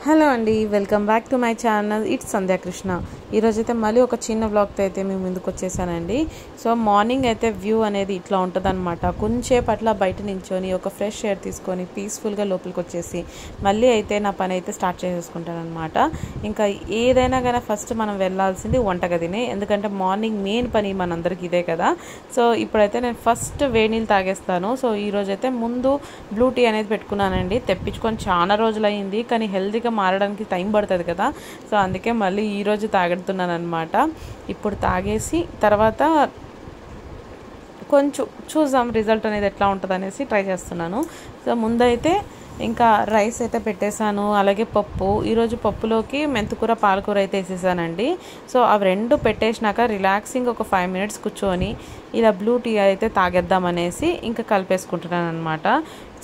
Hello అండి, welcome back to my channel. It's Sandhya Krishna. ఈరోజైతే మళ్ళీ ఒక చిన్న వ్లాగ్తో అయితే మేము ముందుకు వచ్చేసానండి. సో మార్నింగ్ అయితే వ్యూ అనేది ఇట్లా ఉంటుంది అనమాట. కొంచెంసేపు అట్లా బయట నించొని ఒక ఫ్రెష్ ఎయిర్ తీసుకొని పీస్ఫుల్గా లోపలికి వచ్చేసి మళ్ళీ అయితే నా పని అయితే స్టార్ట్ చేసేసుకుంటాను అనమాట. ఇంకా ఏదైనా కానీ ఫస్ట్ మనం వెళ్ళాల్సింది వంటగదినే, ఎందుకంటే మార్నింగ్ మెయిన్ పని మనందరికి ఇదే కదా. సో ఇప్పుడైతే నేను ఫస్ట్ వేడి నీళ్ళు తాగేస్తాను. సో ఈరోజైతే ముందు బ్లూ టీ అనేది పెట్టుకున్నానండి. తెప్పించుకొని చాలా రోజులు అయింది, కానీ హెల్తీగా మారడానికి టైం పడుతుంది కదా. సో అందుకే మళ్ళీ ఈరోజు తాగెడుతున్నాను అనమాట. ఇప్పుడు తాగేసి తర్వాత కొంచెం చూద్దాం రిజల్ట్ అనేది ఎట్లా ఉంటుంది అనేసి ట్రై చేస్తున్నాను. సో ముందైతే ఇంకా రైస్ అయితే పెట్టేశాను, అలాగే పప్పు. ఈరోజు పప్పులోకి మెంతికూర పాలకూర అయితే వేసేసానండి. సో అవి రెండు పెట్టేసినాక రిలాక్సింగ్ ఒక 5 minutes కూర్చొని ఇలా బ్లూ టీ అయితే తాగేద్దామనేసి ఇంకా కలిపేసుకుంటున్నాను అనమాట.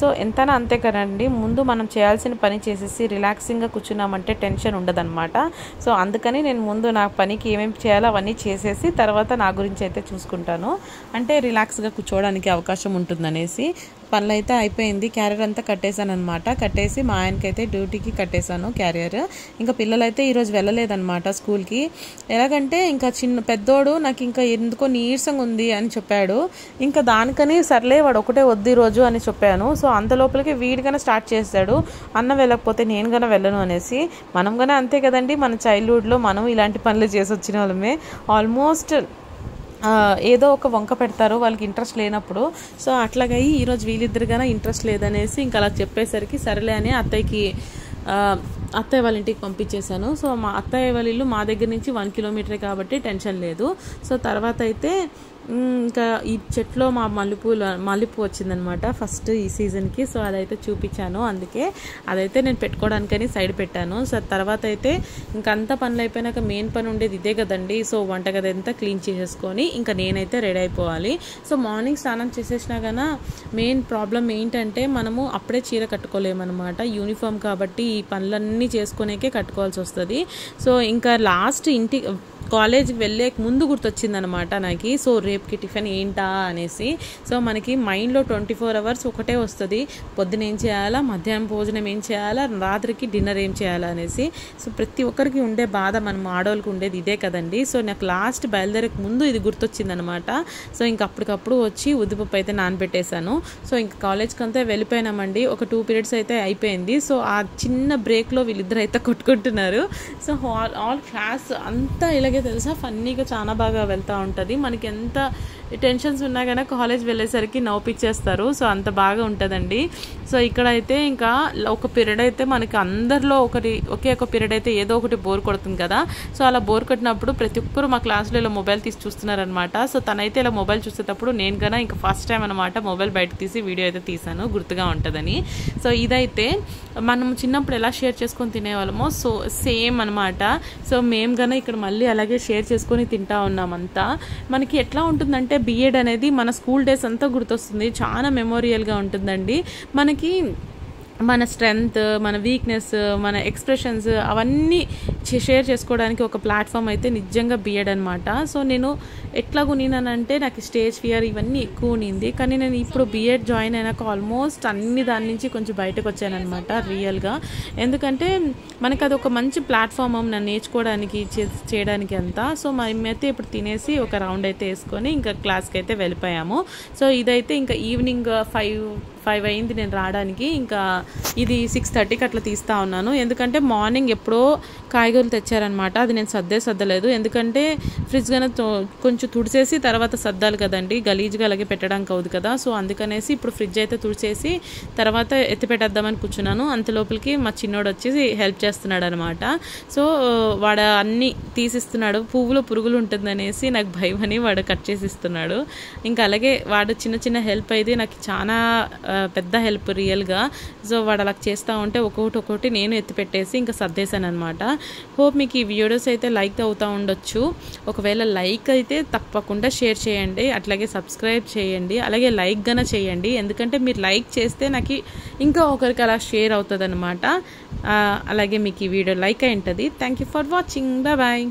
సో ఎంతైనా అంతే కదండి, ముందు మనం చేయాల్సిన పని చేసేసి రిలాక్సింగ్గా కూర్చున్నామంటే టెన్షన్ ఉండదన్నమాట. సో అందుకని నేను ముందు నా పనికి ఏమేమి చేయాలో అవన్నీ చేసేసి తర్వాత నా గురించి అయితే చూసుకుంటాను, అంటే రిలాక్స్గా కూర్చోవడానికి అవకాశం ఉంటుందనేసి. పనులు అయితే అయిపోయింది, క్యారియర్ అంతా కట్టేశాను అనమాట. కట్టేసి మా ఆయనకైతే డ్యూటీకి కట్టేశాను క్యారియర్. ఇంకా పిల్లలైతే ఈరోజు వెళ్ళలేదన్నమాట స్కూల్కి. ఎలాగంటే ఇంకా పెద్దోడు నాకు ఇంకా ఎందుకో నీరసంగా ఉంది అని చెప్పాడు. ఇంకా దానికని సర్లే వాడు ఒకటే వద్దు ఈరోజు అని చెప్పాను. సో అంత లోపలికి వీడిగానే స్టార్ట్ చేశాడు, అన్న వెళ్ళకపోతే నేను గన వెళ్ళను అనేసి. మనం గన అంతే కదండి, మన చైల్డ్హుడ్లో మనం ఇలాంటి పనులు చేసి వచ్చిన వాళ్ళమే. ఆల్మోస్ట్ ఏదో ఒక వంక పెడతారు వాళ్ళకి ఇంట్రెస్ట్ లేనప్పుడు. సో అట్లాగై ఈరోజు వీళ్ళిద్దరికైనా ఇంట్రెస్ట్ లేదనేసి ఇంకా అలా చెప్పేసరికి సరేలే అని అత్తయ్య వాళ్ళ ఇంటికి పంపించేశాను. సో మా అత్తయ్య వాళ్ళ ఇల్లు మా దగ్గర నుంచి 1 kilometer కాబట్టి టెన్షన్ లేదు. సో తర్వాత అయితే ఇంకా ఈ చెట్లో మా మల్లెపూ వచ్చిందనమాట ఫస్ట్ ఈ సీజన్కి. సో అదైతే చూపించాను, అందుకే అదైతే నేను పెట్టుకోవడానికని సైడ్ పెట్టాను. సో తర్వాత అయితే ఇంకంతా పనులు అయిపోయినాక మెయిన్ పని ఉండేది ఇదే కదండి. సో వంటగది అంతా క్లీన్ చేసేసుకొని ఇంకా నేనైతే రెడీ అయిపోవాలి. సో మార్నింగ్ స్నానం చేసేసినా కన్నా మెయిన్ ప్రాబ్లం ఏంటంటే మనము అప్పుడే చీర కట్టుకోలేమన్నమాట, యూనిఫామ్ కాబట్టి ఈ పనులన్నీ చేసుకునేకే కట్టుకోవాల్సి వస్తుంది. సో ఇంకా లాస్ట్ కాలేజ్కి వెళ్ళే ముందు గుర్తొచ్చిందనమాట నాకు. సో రేపుకి టిఫిన్ ఏంటా అనేసి. సో మనకి మైండ్లో 24 hours ఒకటే వస్తుంది, పొద్దున ఏం చేయాలా, మధ్యాహ్నం భోజనం ఏం చేయాలా, రాత్రికి డిన్నర్ ఏం చేయాలా అనేసి. సో ప్రతి ఒక్కరికి ఉండే బాధ, మనం ఆడవాళ్ళకి ఉండేది ఇదే కదండి. సో నాకు లాస్ట్ బయలుదేరక ముందు ఇది గుర్తొచ్చిందనమాట. సో ఇంక అప్పటికప్పుడు వచ్చి ఉద్దిపప్పు అయితే నానబెట్టేశాను. సో ఇంకా కాలేజ్కి అంతా వెళ్ళిపోయినామండి. ఒక 2 periods అయితే అయిపోయింది. సో ఆ చిన్న బ్రేక్లో వీళ్ళిద్దరు అయితే కొట్టుకుంటున్నారు. సో ఆల్ క్లాస్ అంతా ఇలాగే తెలుసా, ఫన్నీగా చాలా బాగా వెళ్తూ ఉంటుంది. మనకి ఎంత టెన్షన్స్ ఉన్నా కానీ కాలేజ్ వెళ్ళేసరికి నవ్వుపిచ్చేస్తారు. సో అంత బాగా ఉంటుందండి. సో ఇక్కడైతే ఇంకా ఒక పీరియడ్ అయితే మనకి అందరిలో ఒకే ఒక పీరియడ్ అయితే ఏదో ఒకటి బోర్ కొడుతుంది కదా. సో అలా బోర్ కొట్టినప్పుడు ప్రతి ఒక్కరు మా క్లాస్లో ఇలా మొబైల్ తీసి చూస్తున్నారనమాట. సో తనైతే ఇలా మొబైల్ చూసేటప్పుడు నేను కన్నా ఇంకా ఫస్ట్ టైం అనమాట మొబైల్ బయటకు తీసి వీడియో అయితే తీసాను, గుర్తుగా ఉంటుందని. సో ఇదైతే మనం చిన్నప్పుడు ఎలా షేర్ చేసుకొని తినేవాళ్ళమో సో సేమ్ అనమాట. సో మేము కన్నా ఇక్కడ మళ్ళీ అలాగే షేర్ చేసుకొని తింటా ఉన్నామంతా. మనకి ఎట్లా ఉంటుందంటే బిఎడ్ అనేది మన స్కూల్ డేస్ అంతా గుర్తొస్తుంది, చాలా మెమోరియల్గా ఉంటుందండి. మనకి మన స్ట్రెంగ్త్, మన వీక్నెస్, మన ఎక్స్ప్రెషన్స్ అవన్నీ షేర్ చేసుకోవడానికి ఒక ప్లాట్ఫామ్ అయితే నిజంగా బిఎడ్ అనమాట. సో నేను ఎట్లాగూ నేనంటే నాకు స్టేజ్ ఫియర్ ఇవన్నీ ఎక్కువ ఉన్నింది, కానీ నేను ఇప్పుడు బిఎడ్ జాయిన్ అయినాక ఆల్మోస్ట్ అన్ని దాని నుంచి కొంచెం బయటకు వచ్చానమాట రియల్గా. ఎందుకంటే మనకి అది ఒక మంచి ప్లాట్ఫామ్ నన్ను నేర్చుకోవడానికి చేయడానికి అంతా. సో మేమైతే ఇప్పుడు తినేసి ఒక రౌండ్ అయితే వేసుకొని ఇంకా క్లాస్కి అయితే వెళ్ళిపోయాము. సో ఇదైతే ఇంకా ఈవినింగ్ 5 అయింది నేను రావడానికి. ఇంకా ఇది 6:30కి అట్లా తీస్తూ ఉన్నాను, ఎందుకంటే మార్నింగ్ ఎప్పుడో కాయగూరలు తెచ్చారనమాట. అది నేను సర్దలేదు, ఎందుకంటే ఫ్రిడ్జ్ గానే కొంచెం తుడిచేసి తర్వాత సర్దాలి కదండి, గలీజ్గా అలాగే పెట్టడానికి అవుతుంది కదా. సో అందుకనేసి ఇప్పుడు ఫ్రిడ్జ్ అయితే తుడిచేసి తర్వాత ఎత్తి పెట్టేద్దామని కూర్చున్నాను. అంత లోపలికి మా చిన్నోడు వచ్చేసి హెల్ప్ చేస్తున్నాడు అనమాట. సో వాడు అన్నీ తీసిస్తున్నాడు, పురుగులు ఉంటుందనేసి నాకు భయం అని వాడు కట్ చేసి ఇస్తున్నాడు. ఇంకా అలాగే వాడు చిన్న హెల్ప్ అయితే నాకు చాలా పెద్ద హెల్ప్ రియల్గా. సో వాడు అలా చేస్తూ ఉంటే ఒక్కొక్కటి నేను ఎత్తి పెట్టేసి ఇంకా సర్దేశాను అనమాట. హోప్ మీకు ఈ వీడియోస్ అయితే లైక్ అవుతూ ఉండొచ్చు. ఒకవేళ లైక్ అయితే తప్పకుండా షేర్ చేయండి, అట్లాగే సబ్స్క్రైబ్ చేయండి, అలాగే లైక్ గానే చేయండి. ఎందుకంటే మీరు లైక్ చేస్తే నాకు ఇంకా ఒకరికి అలా షేర్ అవుతుంది అనమాట. అలాగే మీకు ఈ వీడియో లైక్ అయి ఉంటుంది. Thank you for watching. Bye.